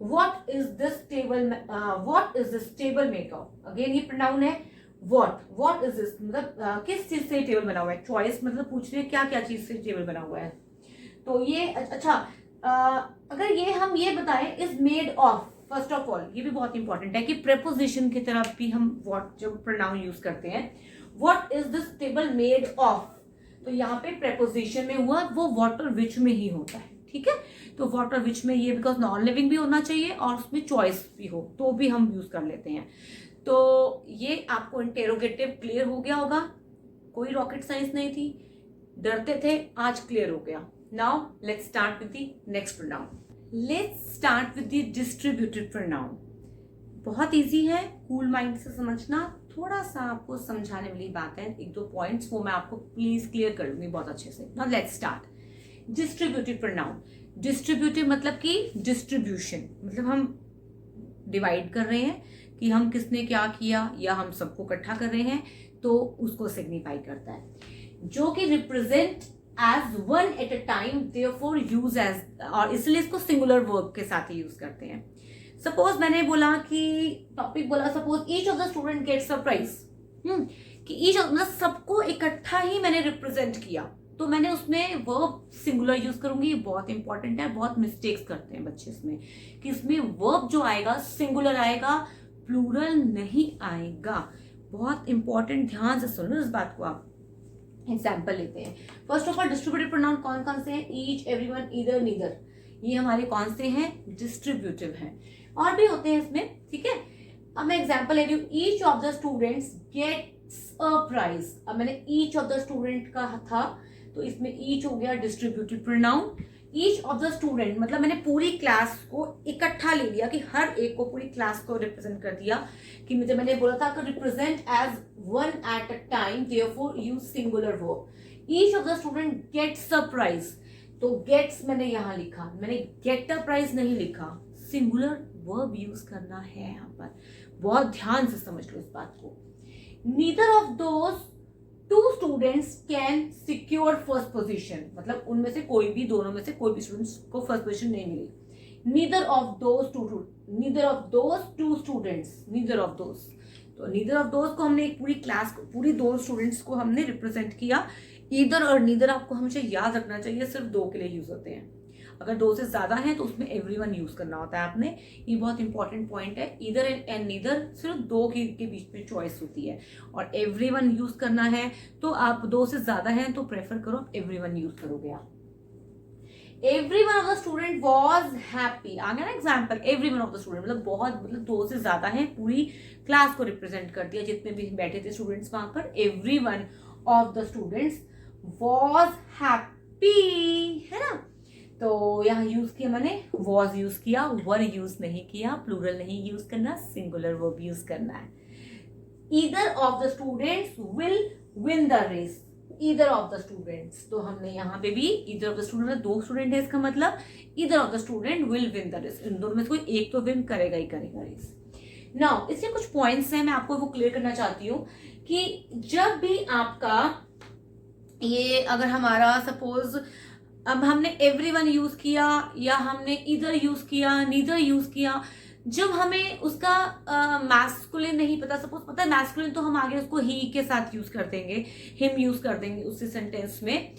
What is this table made of? Again ये प्रोनाउन है what is this, मतलब किस चीज से टेबल बना हुआ है। चॉइस मतलब पूछ रहे हैं क्या क्या चीज से टेबल बना हुआ है। तो ये अच्छा, अगर हम ये बताएं is made of, first of all ये भी बहुत इंपॉर्टेंट है कि प्रेपोजिशन की तरफ भी हम व्हाट जब प्रोनाउन यूज करते हैं, what is this table made of, तो यहाँ पे प्रेपोजिशन में हुआ, वो वाटर विच में ही होता है, ठीक है। तो वाटर विच में ये बिकॉज नॉन लिविंग भी होना चाहिए और उसमें चॉइस भी हो तो भी हम यूज कर लेते हैं। तो ये आपको इंटेरोगेटिव क्लियर हो गया होगा, कोई रॉकेट साइंस नहीं थी, डरते थे, आज क्लियर हो गया। Now let's start with the next pronoun. Let's start with the distributed pronoun. बहुत इजी है, कूल माइंड से समझना, थोड़ा सा आपको समझाने वाली बात है, एक दो पॉइंट्स वो मैं आपको प्लीज क्लियर कर लूंगी बहुत अच्छे से। Now let's start. Distributed pronoun, distributive मतलब कि डिस्ट्रीब्यूशन, मतलब हम डिवाइड कर रहे हैं कि हम किसने क्या किया या हम सबको इकट्ठा कर रहे हैं, तो उसको सिग्निफाई करता है। जो कि represent as one at a time, therefore use as, और इसलिए इसको सिंगुलर वर्ब के साथ ही यूज करते हैं। सपोज मैंने बोला कि टॉपिक बोला, suppose each of the student gets a prize, कि ईच ऑफ, मतलब सबको इकट्ठा ही मैंने रिप्रेजेंट किया, तो मैंने उसमें वर्ब सिंगुलर यूज करूंगी। बहुत इंपॉर्टेंट है, बहुत मिस्टेक्स करते हैं बच्चे इसमें, कि इसमें वर्ब जो आएगा सिंगुलर आएगा, प्लूरल नहीं आएगा। बहुत इंपॉर्टेंट, ध्यान से सुनो इस बात को आप। एग्जाम्पल लेते हैं। First of all distributive pronoun कौन कौन से हैं? ईच, एवरीवन, ईदर, नीदर, ये हमारे कौन से हैं? डिस्ट्रीब्यूटिव हैं। और भी होते हैं इसमें, ठीक है। अब मैं एग्जाम्पल ले रही हूँ, each of the students gets a prize. अब मैंने ईच ऑफ द स्टूडेंट का था, तो इसमें ईच हो गया distributive pronoun. Each of the student मतलब मैंने पूरी क्लास को इकट्ठा ले लिया, कि हर एक को, पूरी क्लास को रिप्रेजेंट कर दिया, कि मुझे मैंने बोला था कि represent as one at a time, therefore use singular verb. Each of the student gets a prize, तो गेट्स मैंने यहां लिखा, मैंने गेट अ प्राइज नहीं लिखा, सिंगुलर वर्ब यूज करना है यहां पर। बहुत ध्यान से समझ लो इस बात को। Neither of those two students can secure first position, मतलब उनमें से कोई भी, दोनों में से कोई भी स्टूडेंट्स को फर्स्ट पोजीशन नहीं मिली। Neither of those two students, neither of those, तो नीदर ऑफ दोज को हमने एक पूरी क्लास को, पूरी दो स्टूडेंट्स को हमने रिप्रेजेंट किया। ईदर और नीदर आपको हमेशा याद रखना चाहिए, सिर्फ दो के लिए यूज होते हैं। अगर दो से ज्यादा है तो उसमें एवरीवन यूज करना होता है आपने, ये बहुत इंपॉर्टेंट पॉइंट है। ईदर एंड नीदर सिर्फ दो के बीच में चॉइस होती है, और एवरीवन यूज करना है तो आप दो से ज्यादा है तो प्रेफर करो एवरीवन यूज करोगे आप। Everyone of the student was happy, आ गया ना example. Everyone of the student मतलब बहुत, मतलब दो से ज्यादा है, पूरी क्लास को रिप्रेजेंट कर दिया, जितने भी बैठे थे स्टूडेंट्स वहां पर। Everyone of the students was happy, है ना। तो यहाँ यूज किया मैंने, वॉज यूज किया, वर यूज नहीं किया, प्लूरल नहीं यूज करना, सिंगुलर वर्ब यूज करना है। Either of the students will win the race, either of the students, तो हमने यहाँ पे भी ईदर ऑफ द स्टूडेंट, दो स्टूडेंट है इसका मतलब, either of the student will win the race, इन दोनों में से कोई एक तो विन करेगा ही करेगा रेस। नाउ इसके कुछ पॉइंट्स हैं, मैं आपको वो क्लियर करना चाहती हूँ कि जब भी आपका ये, अगर हमारा सपोज अब हमने एवरीवन यूज किया या हमने इधर यूज किया, नीदर यूज किया, जब हमें उसका मैस्कुलिन नहीं पता, सपोज पता है मैस्कुलिन, तो हम आगे उसको ही के साथ यूज कर देंगे, हिम यूज कर देंगे उसी सेंटेंस में।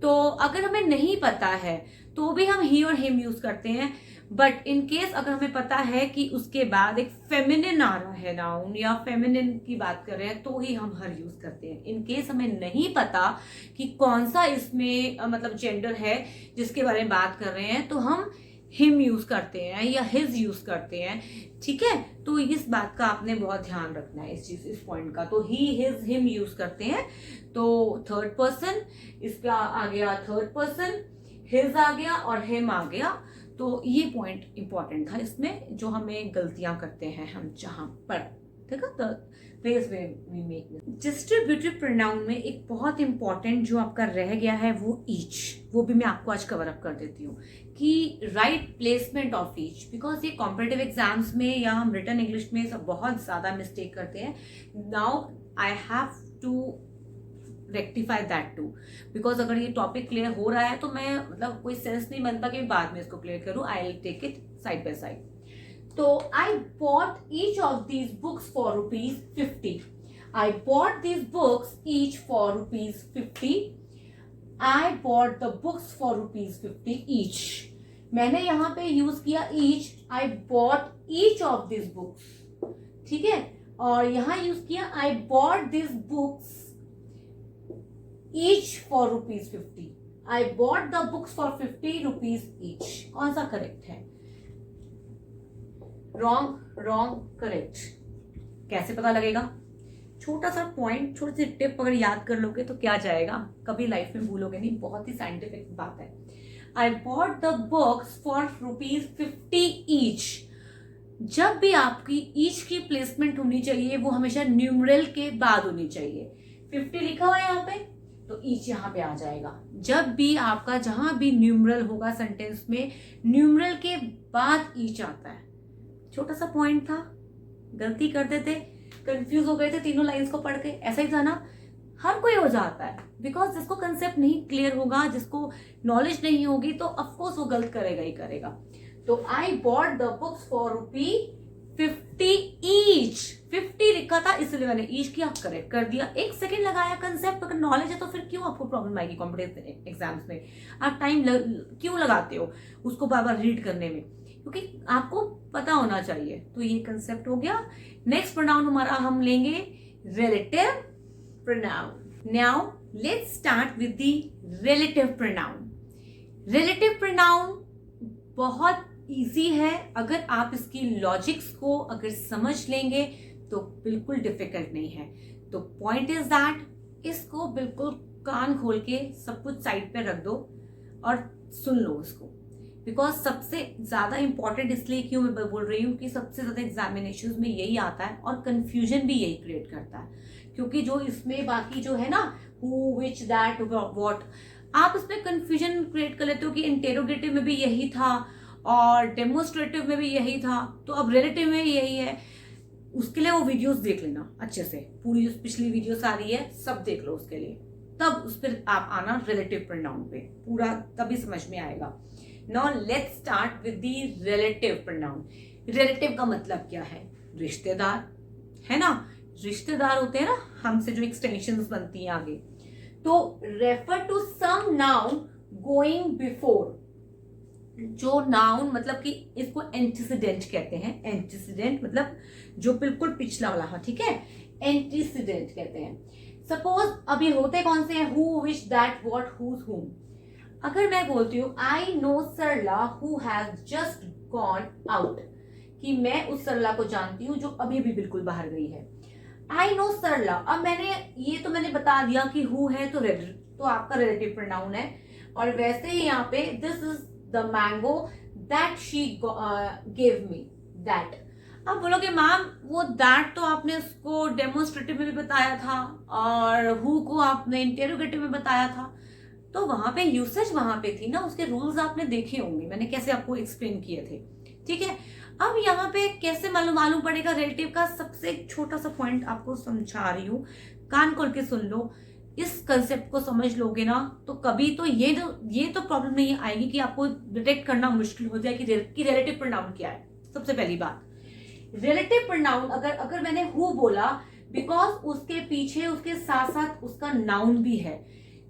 तो अगर हमें नहीं पता है तो भी हम ही और हिम यूज करते हैं, बट इन केस अगर हमें पता है कि उसके बाद एक फेमिनिन आ रहा है नाउन, या फेमिनिन की बात कर रहे हैं, तो ही हम हर यूज करते हैं। इन केस हमें नहीं पता कि कौन सा इसमें मतलब जेंडर है जिसके बारे में बात कर रहे हैं, तो हम हिम यूज करते हैं या हिज यूज करते हैं, ठीक है। तो इस बात का आपने बहुत ध्यान रखना है, इस पॉइंट का। तो ही, हिज, हिम यूज करते हैं, तो थर्ड पर्सन, इसका आ गया थर्ड पर्सन, हिज आ गया और हिम आ गया। तो ये पॉइंट इंपॉर्टेंट था इसमें, जो हमें गलतियां करते हैं हम जहां पर, ठीक है। Place way we make. Distributive pronoun में एक बहुत इंपॉर्टेंट जो आपका रह गया है वो ईच, वो भी मैं आपको आज कवर अप कर देती हूँ, कि right placement of each, because ये कॉम्पिटिटिव एग्जाम्स में या हम रिटन इंग्लिश में सब बहुत ज्यादा मिस्टेक करते हैं। Now I have to rectify that too, because अगर ये टॉपिक क्लियर हो रहा है तो मैं, मतलब कोई सेंस नहीं बनता कि बाद में इसको क्लियर करूँ। I will take it side by side. तो I bought each of these books for ₹50। I bought these books each for ₹50। I bought the books for ₹50 each. मैंने यहां पे यूज किया each, I bought each of this books, ठीक है। और यहां use किया I bought this books each for ₹50. I bought the books for ₹50 each. कौन सा करेक्ट है? Wrong, wrong, correct. कैसे पता लगेगा? छोटा सा पॉइंट, छोटी सी टिप अगर याद कर लोगे तो क्या जाएगा, कभी लाइफ में भूलोगे नहीं. बहुत ही साइंटिफिक बात है. आई bought the books for ₹50 each. जब भी आपकी ईच की प्लेसमेंट होनी चाहिए वो हमेशा न्यूमरल के बाद होनी चाहिए. 50 लिखा हुआ है यहाँ पे तो ईच यहाँ पे आ जाएगा. जब भी आपका जहां भी न्यूमरल होगा सेंटेंस में, न्यूमरल के बाद ईच आता है. छोटा सा पॉइंट था, गलती कर देते, कंफ्यूज हो गए थे तीनों लाइंस को पढ़ के. ऐसा ही था ना, हर कोई हो जाता है. बिकॉज जिसको कंसेप्ट नहीं क्लियर होगा, जिसको नॉलेज नहीं होगी, तो ऑफकोर्स वो गलत करेगा ही करेगा. तो I bought the books for ₹50 each. 50 लिखा था इसलिए मैंने ईच किया, करेक्ट कर दिया. 1 सेकेंड लगाया. कंसेप्ट अगर नॉलेज है तो फिर क्यों आपको प्रॉब्लम आएगी कॉम्पिटिटिव एग्जाम्स में? आप टाइम क्यों लगाते हो उसको बार बार रीड करने में? क्योंकि आपको पता होना चाहिए. तो ये कंसेप्ट हो गया. नेक्स्ट प्रोनाउन हमारा हम लेंगे relative pronoun. Now let's start with the relative pronoun. Relative pronoun बहुत इजी है. अगर आप इसकी लॉजिक्स को अगर समझ लेंगे तो बिल्कुल डिफिकल्ट नहीं है. तो पॉइंट इज दैट इसको बिल्कुल कान खोल के सब कुछ साइड पे रख दो और सुन लो इसको. बिकॉज सबसे ज्यादा इंपॉर्टेंट इसलिए क्यों मैं बोल रही हूँ कि सबसे ज्यादा एग्जामिनेशन में यही आता है और कंफ्यूजन भी यही क्रिएट करता है. क्योंकि जो इसमें बाकी जो है ना, हु, विच, दैट, व्हाट, आप इसमें कंफ्यूजन क्रिएट कर लेते हो कि इंटेरोगेटिव में भी यही था और डेमोन्स्ट्रेटिव में भी यही था, तो अब रिलेटिव में यही है. उसके लिए वो वीडियोस देख लेना अच्छे से. पूरी जो पिछली वीडियोस आ रही है सब देख लो उसके लिए, तब उस पर आप आना रिलेटिव प्रोनाउन पे, पूरा तभी समझ में आएगा. Now let's start with the relative pronoun. Relative का मतलब क्या है? रिश्तेदार, है ना. रिश्तेदार होते हैं ना हमसे, जो एक्सटेंशंस बनती हैं आगे. तो refer to some noun going before. जो नाउन मतलब कि इसको एंटीसीडेंट कहते हैं. एंटीसीडेंट मतलब जो बिल्कुल पिछला वाला. हाँ ठीक है, एंटीसीडेंट कहते हैं. सपोज अभी होते कौन से हैं? Who, which, that, what, whose, whom. अगर मैं बोलती हूँ I know Sarla who has just gone out, कि मैं उस सरला को जानती हूँ जो अभी भी बिल्कुल बाहर गई है. आई नो सरला. अब मैंने बता दिया कि हु है तो आपका रिलेटिव प्रोनाउन है. और वैसे ही यहाँ पे this is the mango that she give me. That. अब बोलोगे मैम वो दैट तो आपने उसको डेमोन्स्ट्रेटिव में भी बताया था और हु को आपने इंटेरोगेटिव में बताया था. तो वहां पे यूसेज वहां पे थी ना, उसके रूल्स आपने देखे होंगे, मैंने कैसे आपको एक्सप्लेन किए थे. ठीक है. अब यहाँ पे कैसे मालूम पड़ेगा रिलेटिव का? सबसे एक छोटा सा पॉइंट आपको समझा रही हूँ, कान खोल के सुन लो. इस कंसेप्ट को समझ लोगे ना तो कभी तो ये तो प्रॉब्लम नहीं आएगी कि आपको डिटेक्ट करना मुश्किल हो जाए कि रिलेटिव प्रोनाउन क्या है. सबसे पहली बात, रिलेटिव प्रोनाउन अगर मैंने हु बोला, बिकॉज उसके पीछे उसके साथ साथ उसका नाउन भी है.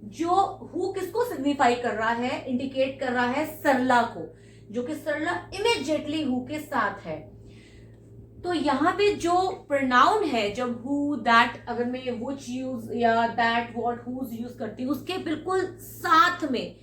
जो हु किसको सिग्निफाई कर रहा है, इंडिकेट कर रहा है सरला को, जो कि सरला इमीडिएटली हु के साथ है. तो यहाँ पे जो प्रोनाउन है, जब हु, दैट, अगर मैं व्हिच यूज या दैट, व्हाट, हुज यूज करती हूँ, उसके बिल्कुल साथ में,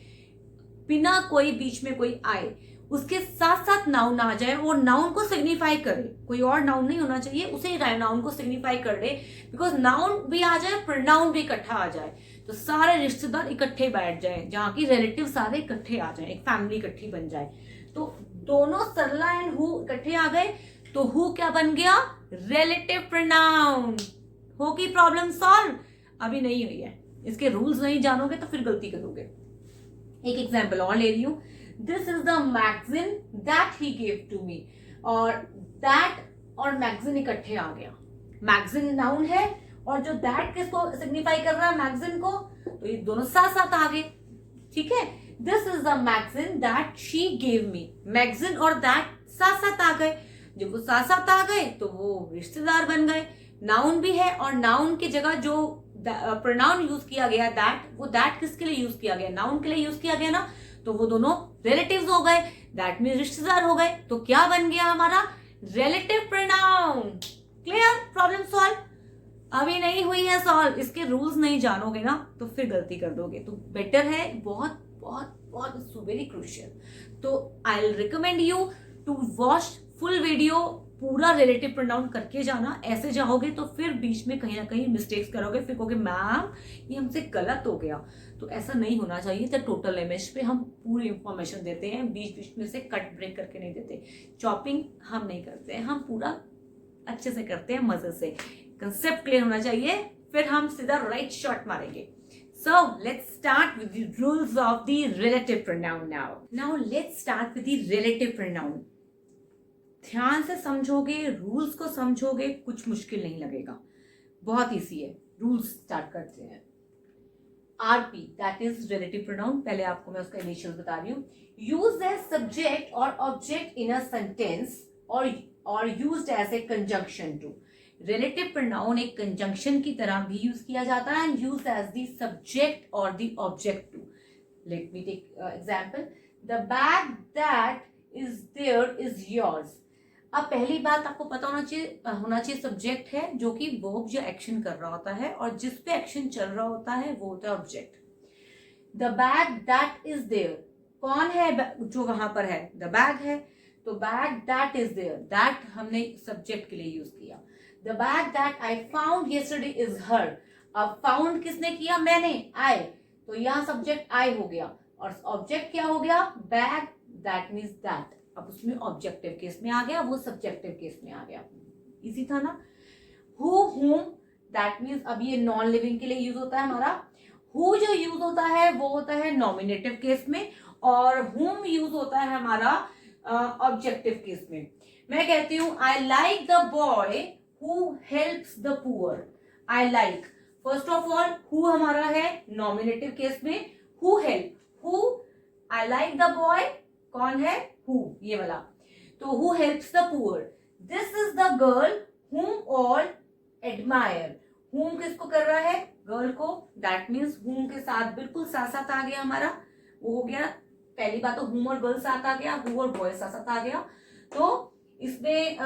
बिना कोई बीच में कोई आए, उसके साथ साथ नाउन आ जाए और नाउन को सिग्निफाई करे. कोई और नाउन नहीं होना चाहिए, उसे नाउन को सिग्निफाई कर दे. बिकॉज नाउन भी आ जाए, प्रोनाउन भी इकट्ठा आ जाए, तो सारे रिश्तेदार इकट्ठे बैठ जाए, जहां की रिलेटिव सारे इकट्ठे आ जाए, एक फैमिली इकट्ठी बन जाए. तो दोनों सरला एंड हु इकट्ठे आ गए तो हु क्या बन गया? Relative pronoun. होगी प्रॉब्लम सॉल्व? अभी नहीं हुई है. इसके रूल्स नहीं जानोगे तो फिर गलती करोगे. एक एग्जाम्पल और ले रही हूं. This is the magazine that he gave to me. और दैट और मैगजीन इकट्ठे आ गया. मैगजीन नाउन है और जो दैट किसको सिग्निफाई कर रहा है? मैगजीन को. तो ये दोनों साथ साथ आ गए. ठीक है. This is the magazine that she gave me. Magazine और दैट साथ साथ आ गए. जब वो साथ साथ आ गए तो वो रिश्तेदार बन गए. नाउन भी है और नाउन की जगह जो प्रोनाउन यूज किया गया दैट, वो दैट किसके लिए यूज किया गया? नाउन के लिए यूज किया गया ना. तो वो दोनों रिलेटिव्स हो गए. दैट मीन रिश्तेदार हो गए. तो क्या बन गया हमारा? Relative pronoun. Clear? Problem solve. अभी नहीं हुई है सॉल्व, इसके रूल्स नहीं जानोगे ना तो फिर गलती कर दोगे। तो बेटर है, बहुत बहुत बहुत वेरी क्रूशियल। तो I will recommend you to watch full video, पूरा रिलेटिव प्रोनाउन करके जाना। ऐसे जाओगे तो फिर बीच में कहीं ना कहीं मिस्टेक्स करोगे, फिर कहोगे मैम ये हमसे गलत हो गया। तो ऐसा नहीं होना चाहिए। तो टोटल इमेज पे हम पूरी इंफॉर्मेशन देते हैं, बीच बीच में से कट ब्रेक करके नहीं देते। चॉपिंग हम नहीं करते हैं, हम पूरा अच्छे से करते हैं, मजे से। कंसेप्ट क्लियर होना चाहिए, फिर हम सीधा राइट शॉट मारेंगे। So let's start with the rules of the relative pronoun now. Now let's start with the relative pronoun. ध्यान से समझोगे, रूल्स को समझोगे, कुछ मुश्किल नहीं लगेगा, बहुत इजी है। रूल्स स्टार्ट करते हैं। RP that is relative pronoun. पहले आपको मैं उसका इनिशियल बता रही हूँ। यूज एज सब्जेक्ट और ऑब्जेक्ट इन अ सेंटेंस और used as a conjunction too. Relative pronoun एक कंजंक्शन की तरह भी यूज किया जाता है, and use as the subject और the object too. Let me take example. The bag that is there is yours. अब पहली बात आपको पता होना चाहिए सब्जेक्ट है जो कि वर्ब या एक्शन कर रहा होता है, और जिस पे एक्शन चल रहा होता है वो होता है object. The bag that is there, कौन है जो वहां पर है? द बैग है, तो bag that is there, that हमने सब्जेक्ट के लिए यूज किया। The bag that I found yesterday is her. अब फाउंड किसने किया? मैंने, आई, तो यहाँ सब्जेक्ट आई हो गया और ऑब्जेक्ट क्या हो गया? Bag, that means that. अब उसमें ऑब्जेक्टिव केस में आ गया, वो सब्जेक्टिव केस में आ गया। इजी था ना? हु, हुम, दैट मीन्स अब ये नॉन लिविंग के लिए यूज होता है हमारा। हु जो यूज होता है वो होता है नॉमिनेटिव केस में, और हुम यूज होता है हमारा ऑब्जेक्टिव केस में। मैं कहती हूँ I like the boy who helps the poor. I like, first of all who हमारा है नॉमिनेटिव केस में, who help, who, I like the boy, कौन है? हु, ये वाला। तो who helps the poor. This is the girl हुम all admire. हुम किसको कर रहा है? गर्ल को। दैट मीन्स हुम के साथ बिल्कुल साथ साथ आ गया हमारा, वो हो गया पहली बात। तो हुम और गर्ल साथ आ गया, हु और बॉय साथ साथ आ गया। तो इसमें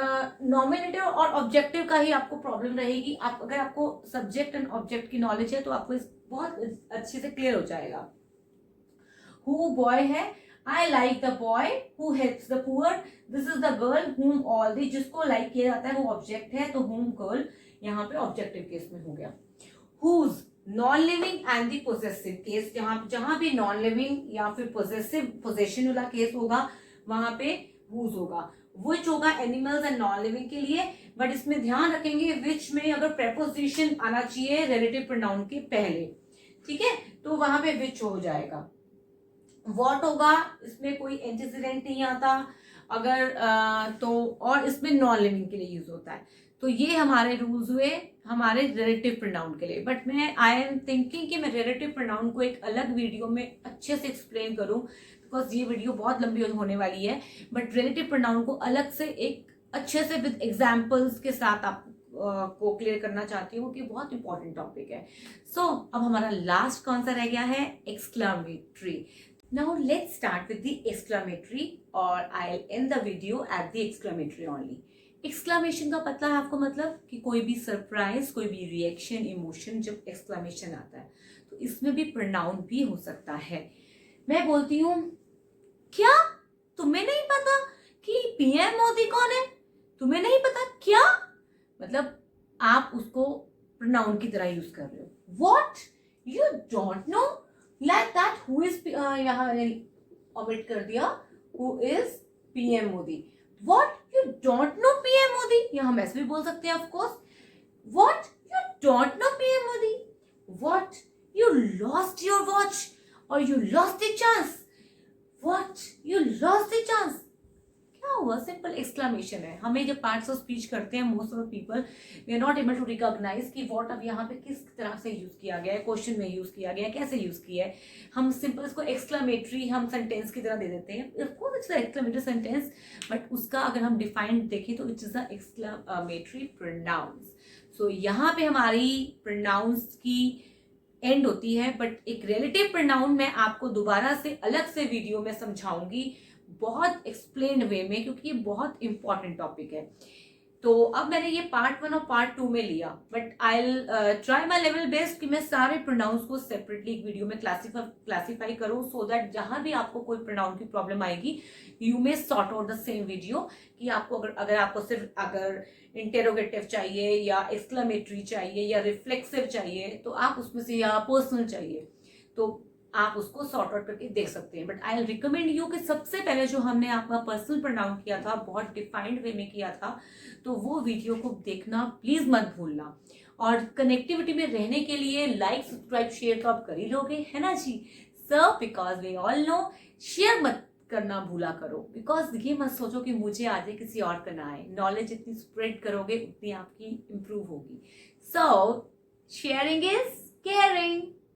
नॉमिनेटिव और ऑब्जेक्टिव का ही आपको प्रॉब्लम रहेगी। अगर आपको सब्जेक्ट एंड ऑब्जेक्ट की नॉलेज है तो आपको बहुत अच्छे से क्लियर हो जाएगा। हु बॉय है, I like the boy who helps the poor. This is the girl whom all the, जिसको लाइक किया जाता है वो ऑब्जेक्ट है, तो whom girl यहाँ पे ऑब्जेक्टिव केस में हो गया। Whose, non living and the possessive case. जहां भी नॉन लिविंग या फिर पोजेशन वाला केस होगा वहां पे whose होगा। which होगा एनिमल्स एंड नॉन लिविंग के लिए, बट इसमें ध्यान रखेंगे which में अगर प्रेपोजिशन आना चाहिए रिलेटिव प्रोनाउन के पहले, ठीक है, तो वहां पे which हो जाएगा। वॉट होगा, इसमें कोई एंटीसीडेंट नहीं आता अगर तो, और इसमें नॉन लिविंग के लिए यूज होता है। तो ये हमारे रूल्स हुए हमारे रिलेटिव प्रोनाउन के लिए। बट मैं आई एम थिंकिंग कि मैं रिलेटिव प्रोनाउन को एक अलग वीडियो में अच्छे से एक्सप्लेन करूं, बिकॉज ये वीडियो बहुत लंबी होने वाली है। बट रिलेटिव प्रोनाउन को अलग से एक अच्छे से विद एग्जाम्पल्स के साथ आप को क्लियर करना चाहती हूँ कि बहुत इंपॉर्टेंट टॉपिक है। सो अब हमारा लास्ट कौन सा रह गया है? Exclamatory. Now let's start with the exclamatory, or I'll end the video at the exclamatory only. Exclamation का पता है आपको, मतलब कि कोई भी सरप्राइज, कोई भी रिएक्शन, इमोशन, जब exclamation आता है तो इसमें भी प्रोनाउन भी हो सकता है। मैं बोलती हूँ क्या तुम्हें नहीं पता कि पीएम मोदी कौन है? तुम्हें नहीं पता क्या? मतलब आप उसको प्रोनाउन की तरह यूज कर रहे हो। What? You don't know? Like that, who is यहाँ omit कर दिया, who is PM Modi. What? You don't know PM Modi? यहाँ हम ऐसे भी बोल सकते हैं, of course. What? You don't know PM Modi? What? You lost your watch, or you lost the chance? What? You lost the chance? क्या हुआ? सिंपल एक्सक्लामेशन है। हमें जब पार्ट्स ऑफ स्पीच करते हैं, most of people we are not able to recognise कि what अब यहाँ पे किस तरह से यूज किया गया है, क्वेश्चन में यूज किया गया है, कैसे यूज किया है। हम सिंपल इसको एक्सक्लामेटरी हम सेंटेंस की तरह दे देते हैं। इट्स एक्सक्लामेटरी सेंटेंस, बट उसका अगर हम डिफाइंड देखें तो इट्स द एक्सक्लामेटरी प्रोनाउंस। सो यहाँ पे हमारी प्रोनाउंस की एंड होती है, बट एक रिलेटिव प्रोनाउन मैं आपको दोबारा से अलग से वीडियो में समझाऊंगी बहुत एक्सप्लेन्ड वे में, क्योंकि ये बहुत इंपॉर्टेंट टॉपिक है। तो अब मैंने ये पार्ट 1 और पार्ट 2 में लिया, but I try my level best कि मैं सारे प्रोनाउंस को सेपरेटली एक वीडियो में क्लासीफाई करूं, सो दैट जहां भी आपको कोई प्रोनाउन की प्रॉब्लम आएगी you may sort out the same video. कि आपको अगर आपको सिर्फ अगर इंटेरोगेटिव चाहिए या एक्सक्लेमेटरी चाहिए या रिफ्लेक्सिव चाहिए तो आप उसमें से, या पर्सनल चाहिए तो आप उसको सॉर्ट आउट करके देख सकते हैं। But I will recommend you कि सबसे पहले जो हमने आपका पर्सनल प्रोनाउन किया था, बहुत डिफाइंड वे में किया था, तो वो वीडियो को देखना प्लीज मत भूलना। और कनेक्टिविटी में रहने के लिए लाइक सब्सक्राइब शेयर तो आप कर ही लोगे, है ना जी। So because we all know, share मत करना भूला करो, बिकॉज ये मत सोचो कि मुझे आज किसी और का ना आए। नॉलेज जितनी स्प्रेड करोगे उतनी आपकी इंप्रूव होगी। सो शेयरिंग इज केयरिंग।